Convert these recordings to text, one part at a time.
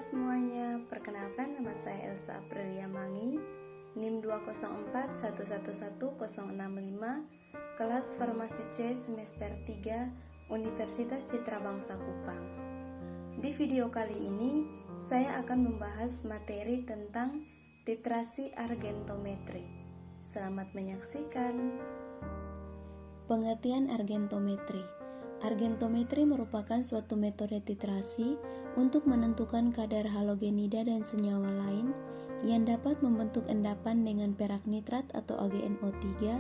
semuanya, perkenalkan nama saya Elsa Aprilia Mangi, NIM 204111065, kelas Farmasi C semester 3, Universitas Citra Bangsa Kupang. Di video kali ini, saya akan membahas materi tentang titrasi argentometri. Selamat menyaksikan. Pengertian argentometri. Argentometri merupakan suatu metode titrasi untuk menentukan kadar halogenida dan senyawa lain yang dapat membentuk endapan dengan perak nitrat atau AgNO3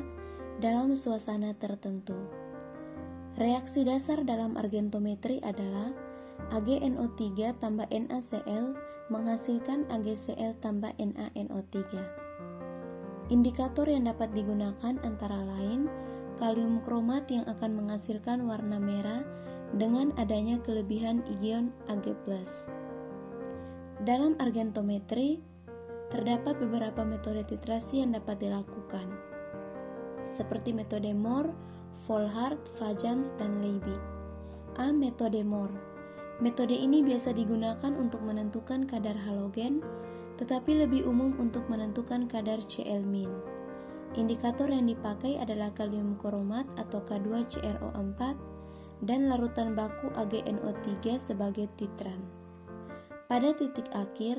dalam suasana tertentu. Reaksi dasar dalam argentometri adalah AgNO3 tambah NaCl menghasilkan AgCl tambah NaNO3. Indikator yang dapat digunakan antara lain kalium kromat yang akan menghasilkan warna merah dengan adanya kelebihan ion Ag+. Dalam argentometri, terdapat beberapa metode titrasi yang dapat dilakukan, seperti metode Mohr, Volhard, Fajans, dan Liebig. A. Metode Mohr. Metode ini biasa digunakan untuk menentukan kadar halogen, tetapi lebih umum untuk menentukan kadar Cl-. Indikator yang dipakai adalah kalium kromat atau K2CrO4 dan larutan baku AgNO3 sebagai titran. Pada titik akhir,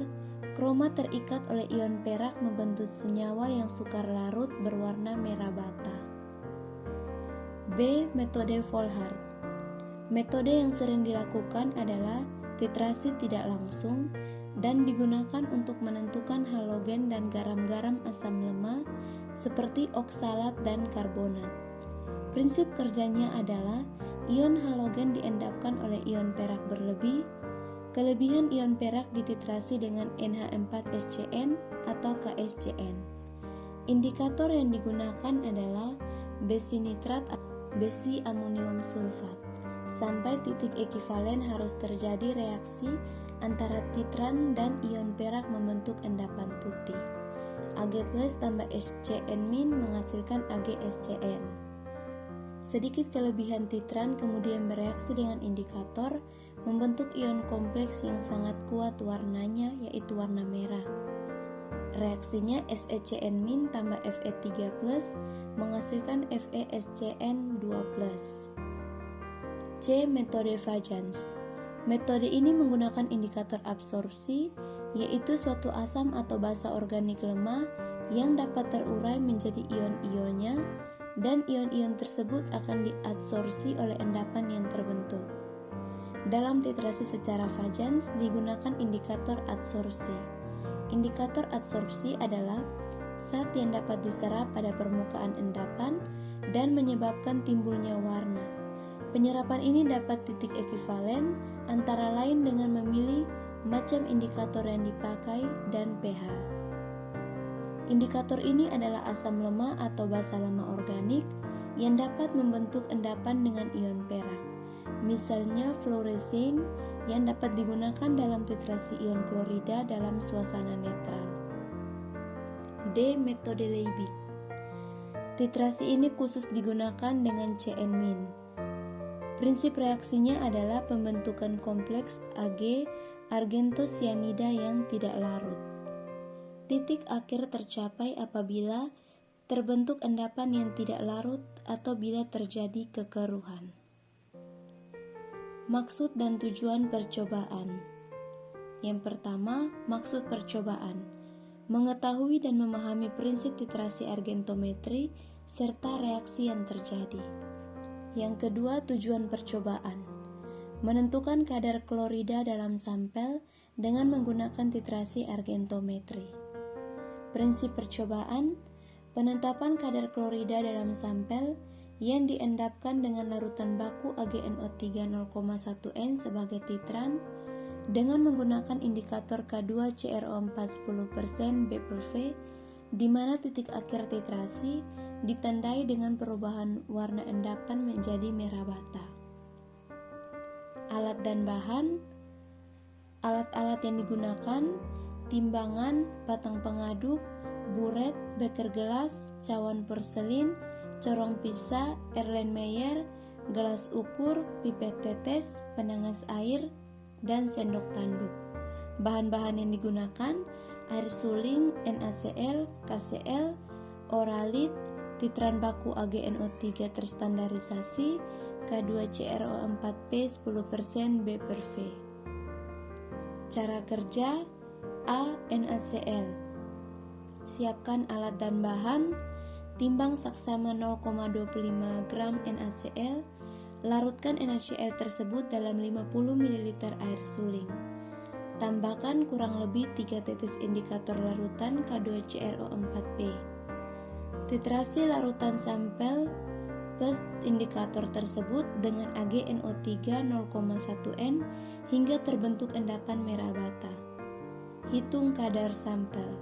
kromat terikat oleh ion perak membentuk senyawa yang sukar larut berwarna merah bata. B. Metode Volhard. Metode yang sering dilakukan adalah titrasi tidak langsung dan digunakan untuk menentukan halogen dan garam-garam asam lemah seperti oksalat dan karbonat. Prinsip kerjanya adalah ion halogen diendapkan oleh ion perak berlebih. Kelebihan ion perak dititrasi dengan NH4SCN atau KSCN. Indikator yang digunakan adalah besi nitrat atau besi amonium sulfat. Sampai titik ekivalen harus terjadi reaksi antara titran dan ion perak membentuk endapan putih. Ag+ tambah SCN- menghasilkan AgSCN. Sedikit kelebihan titran kemudian bereaksi dengan indikator membentuk ion kompleks yang sangat kuat warnanya, yaitu warna merah. Reaksinya SeCN- tambah Fe3+ menghasilkan FeSCN2+. C. Metode Fajans. Metode ini menggunakan indikator absorpsi, yaitu suatu asam atau basa organik lemah yang dapat terurai menjadi ion-ionnya, dan ion-ion tersebut akan diadsorpsi oleh endapan yang terbentuk. Dalam titrasi secara Fajans digunakan indikator adsorpsi. Indikator adsorpsi adalah zat yang dapat diserap pada permukaan endapan dan menyebabkan timbulnya warna. Penyerapan ini dapat titik ekivalen antara lain dengan memilih macam indikator yang dipakai dan pH. Indikator ini adalah asam lemah atau basa lemah organik yang dapat membentuk endapan dengan ion perak. Misalnya fluorescein yang dapat digunakan dalam titrasi ion klorida dalam suasana netral. D. Metode Liebig. Titrasi ini khusus digunakan dengan Cn-. Prinsip reaksinya adalah pembentukan kompleks Ag argentosianida yang tidak larut. Titik akhir tercapai apabila terbentuk endapan yang tidak larut atau bila terjadi kekeruhan. Maksud dan tujuan percobaan. Yang pertama, maksud percobaan: mengetahui dan memahami prinsip titrasi argentometri serta reaksi yang terjadi. Yang kedua, tujuan percobaan: menentukan kadar klorida dalam sampel dengan menggunakan titrasi argentometri. Prinsip percobaan: penetapan kadar klorida dalam sampel yang diendapkan dengan larutan baku AgNO3 0,1N sebagai titran dengan menggunakan indikator K2CrO4 10% B/V, di mana titik akhir titrasi ditandai dengan perubahan warna endapan menjadi merah bata. Alat dan bahan. Alat-alat yang digunakan: timbangan, batang pengaduk, buret, beker gelas, cawan porselin, corong pisah, Erlenmeyer, gelas ukur, pipet tetes, penangas air, dan sendok tanduk. Bahan-bahan yang digunakan: air suling, NaCl, KCl, oralit, titran baku AgNO3 terstandarisasi, K2CrO4P 10% B/V. Cara kerja: A. NaCl. Siapkan alat dan bahan. Timbang saksama 0,25 gram NaCl. Larutkan NaCl tersebut dalam 50 ml air suling. Tambahkan kurang lebih 3 tetes indikator larutan K2CrO4P. Titrasi larutan sampel plus indikator tersebut dengan AgNO3 0,1 N hingga terbentuk endapan merah bata. Hitung kadar sampel.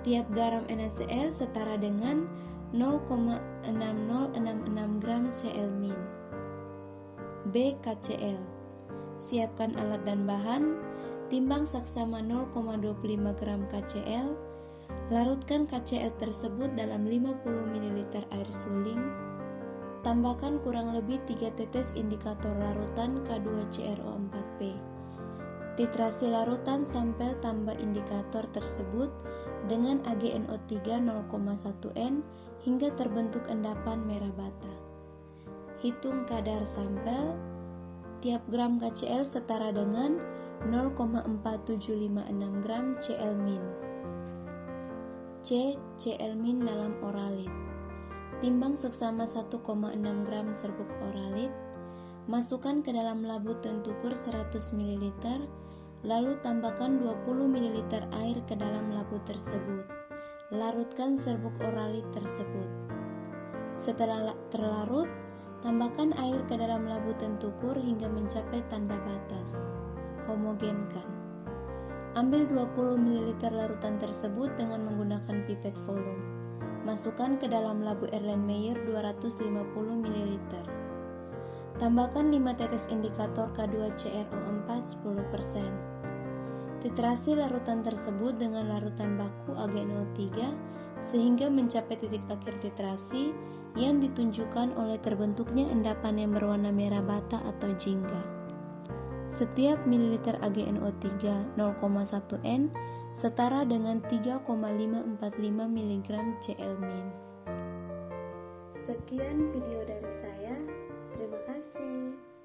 Tiap garam NaCl setara dengan 0,6066 gram Cl-min. B. KCl. Siapkan alat dan bahan. Timbang saksama 0,25 gram KCl. Larutkan KCl tersebut dalam 50 ml air suling. Tambahkan kurang lebih 3 tetes indikator larutan K2CrO4P. Titrasi larutan sampel tambah indikator tersebut dengan AgNO3 0,1 N hingga terbentuk endapan merah bata. Hitung kadar sampel. Tiap gram KCl setara dengan 0,4756 gram Cl-min. C. Cl-min dalam oralit. Timbang seksama 1,6 gram serbuk oralit. Masukkan ke dalam labu tentukur 100 ml, lalu tambahkan 20 ml air ke dalam labu tersebut. Larutkan serbuk oralit tersebut. Setelah terlarut, tambahkan air ke dalam labu tentukur hingga mencapai tanda batas. Homogenkan. Ambil 20 ml larutan tersebut dengan menggunakan pipet volume. Masukkan ke dalam labu Erlenmeyer 250 ml. Tambahkan 5 tetes indikator K2CrO4 10%. Titrasi larutan tersebut dengan larutan baku AgNO3 sehingga mencapai titik akhir titrasi yang ditunjukkan oleh terbentuknya endapan yang berwarna merah bata atau jingga. Setiap mililiter AgNO3 0,1 N setara dengan 3,545 mg Cl-min. Sekian video dari saya. Terima kasih.